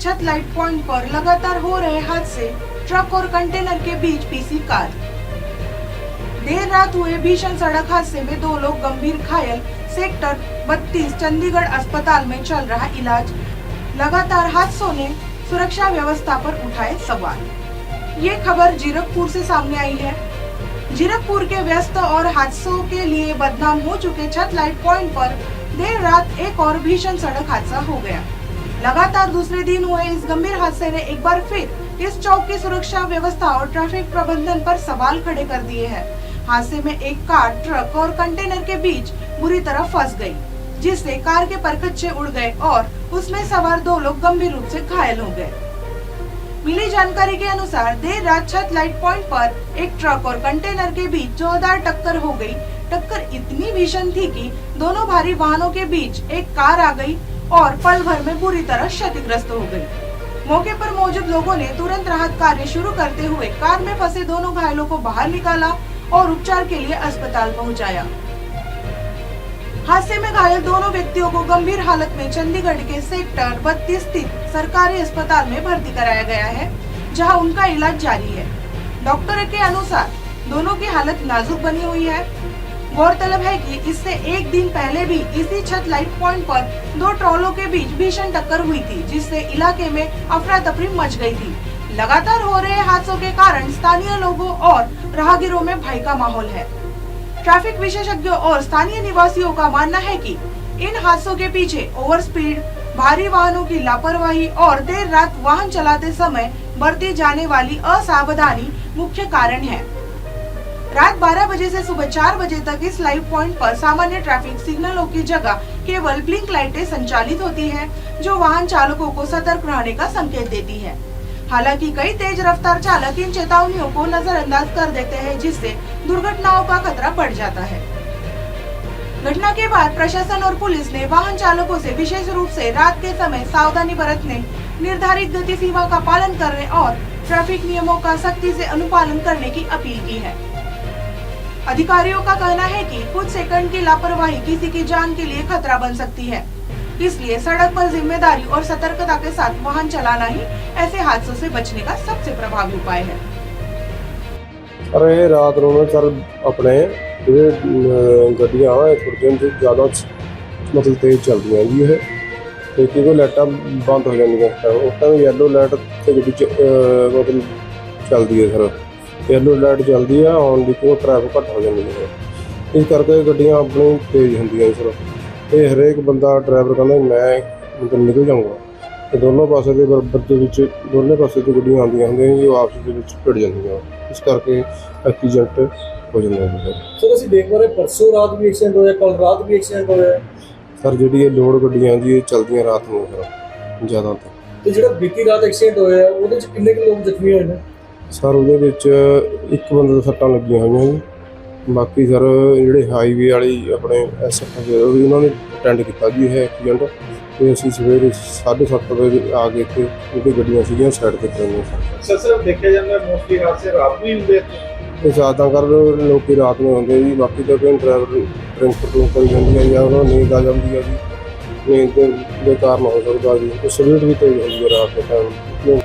छत light point पर लगातार हो रहे हादसे, ट्रक और कंटेनर के बीच पीसी कार। देर रात हुए भीषण सड़क हादसे में 2 लोग गंभीर घायल। सेक्टर 32 चंडीगढ़ अस्पताल में चल रहा इलाज। लगातार हादसों ने सुरक्षा व्यवस्था पर उठाए सवाल। ये खबर जीरकपुर से सामने आई है। जीरकपुर के व्यस्त और हादसों के लिए बदनाम हो चुके छत लाइट पॉइंट पर देर रात एक और भीषण सड़क हादसा हो गया। लगातार दूसरे दिन हुए इस गंभीर हादसे ने एक बार फिर इस चौक की सुरक्षा व्यवस्था और ट्रैफिक प्रबंधन पर सवाल खड़े कर दिए हैं। हादसे में एक कार, ट्रक और कंटेनर के बीच बुरी तरह फंस गई, जिससे कार के परखच्चे उड़ गए और उसमें सवार 2 लोग गंभीर रूप से घायल हो गए। मिली जानकारी के अनुसार देर रात छत लाइट पॉइंट पर एक ट्रक और कंटेनर के बीच जोरदार टक्कर हो गई। टक्कर इतनी भीषण थी कि दोनों भारी वाहनों के बीच एक कार आ गई और पल भर में बुरी तरह क्षतिग्रस्त हो गई। मौके पर मौजूद लोगों ने तुरंत राहत कार्य शुरू करते हुए कार में फंसे दोनों घायलों को बाहर निकाला और उपचार के लिए अस्पताल पहुंचाया। हादसे में घायल दोनों व्यक्तियों को गंभीर हालत में चंडीगढ़ के सेक्टर 32 स्थित सरकारी अस्पताल में भर्ती कराया गया है, जहां उनका इलाज जारी है। डॉक्टर के अनुसार दोनों की हालत नाजुक बनी हुई है। गौरतलब है कि इससे एक दिन पहले भी इसी छत लाइट पॉइंट पर 2 ट्रॉलों के बीच भीषण टक्कर हुई थी, जिससे इलाके में अफरा तफरी मच गई थी। लगातार हो रहे हादसों के कारण स्थानीय लोगों और राहगीरों में भय का माहौल है। ट्रैफिक विशेषज्ञों और स्थानीय निवासियों का मानना है कि इन हादसों के पीछे ओवर स्पीड, भारी वाहनों की लापरवाही और देर रात वाहन चलाते समय बरती जाने वाली असावधानी मुख्य कारण है। रात 12 बजे से सुबह 4 बजे तक इस लाइव पॉइंट पर सामान्य ट्रैफिक सिग्नलों की जगह केवल ब्लिंक लाइटें संचालित होती है, जो वाहन चालकों को सतर्क रहने का संकेत देती है। हालांकि कई तेज रफ्तार चालक इन चेतावनियों को नजरअंदाज कर देते हैं, जिससे दुर्घटनाओं का खतरा बढ़ जाता है। घटना के बाद प्रशासन और पुलिस ने वाहन चालकों से विशेष रूप से रात के समय सावधानी बरतने, निर्धारित गति सीमा का पालन करने और ट्रैफिक नियमों का सख्ती से अनुपालन करने की अपील की है। अधिकारियों का कहना है कि कुछ सेकंड की लापरवाही किसी की जान के लिए खतरा बन सकती है, इसलिए सड़क पर जिम्मेदारी और सतर्कता के साथ वाहन चलाना ही ऐसे हादसों से बचने का सबसे प्रभावी उपाय है। अरे रात में सर अपने गड्डियां थोड़ी ज्यादा मतलब तेज चलती हैं जी, तो क्योंकि लाइटा बंद हो जाएंगे उस टाइम येलो लाइट गड्डी मतलब चलती है। सर येलो लाइट चलती है आने की क्यों ट्रैफिक घट हो जाती है, इस करके गड्डियां अपनी तेज होंगी। सर ये हरेक बंदा ड्राइवर कहना मैं मतलब निकल जाऊँगा, तो दोनों पासे के बराबर के दोनों पासे तो गड्डियां आंदियां होंदियां जी, आपस के भिड़ जांदियां, इस करके एक्सीडेंट हो जाता है। सर ਅਸੀਂ ਦੇਖ ਰਹੇ परसों रात भी एक्सीडेंट होया, कल रात भी एक्सीडेंट होया। सर जी लोड गड्डियां जी चलदियां रात ਨੂੰ ਸਰ ਜ਼ਿਆਦਾ ਤੇ ਜਿਹੜਾ ਬੀਤੀ ਰਾਤ ਐਕਸੀਡੈਂਟ ਹੋਇਆ ਉਹਦੇ ਚ ਕਿੰਨੇ ਕੁ ਲੋਕ ਜ਼ਖਮੀ ਹੋਏ ਨੇ? ਸਰ ਉਹਦੇ ਵਿੱਚ ਇੱਕ ਬੰਦੇ ਦੇ ਸੱਟਾਂ ਲੱਗੀਆਂ ਹੋਈਆਂ ਜੀ, ਬਾਕੀ ਸਰ ਜਿਹੜੇ ਹਾਈਵੇ ਵਾਲੀ ਆਪਣੇ ਐਸਐਫ ਵੀ ਉਹਨਾਂ ਨੇ ਅਟੈਂਡ ਕੀਤਾ ਜੀ ਇਹ ਐਕਸੀਡੈਂਟ, ਤੇ ਅਸੀਂ ਸਵੇਰੇ 7:30 ਵਜੇ ਆ ਕੇ ਇੱਥੇ ਜਿਹੜੀ ਗੱਡੀਆਂ ਸੀਗੀਆਂ ਸਾਈਡ ਤੇ ਕਰਾਈਆਂ। ਸਰ ਸਿਰਫ ਦੇਖਿਆ ਜਾਂਦਾ ਮੋਸਟਲੀ ਹਾਦਸੇ ਰਾਤ ਨੂੰ ਹੀ ਹੁੰਦੇ ਇਹ ਜ਼ਿਆਦਾ ਕਰ ਲੋਕੀ ਰਾਤ ਨੂੰ ਹੁੰਦੇ ਜੀ, ਬਾਕੀ ਤਾਂ ਕੋਈ ਡਰਾਈਵਰ ਡਰਿੰਕ ਕਰੀ ਜਾਂਦੀ ਹੈ ਜਾਂ ਉਹਨਾਂ ਨੂੰ ਨੀਂਦ ਆ ਜਾਂਦੀ ਹੈ ਜੀ, ਨੀਂਦ ਦੇ ਕਾਰਨ ਹੋ ਸਕਦਾ ਜੀ, ਸਪੀਡ ਵੀ ਤੇਜ਼ ਹੁੰਦੀ ਹੈ ਰਾਤ ਦੇ ਟਾਈਮ।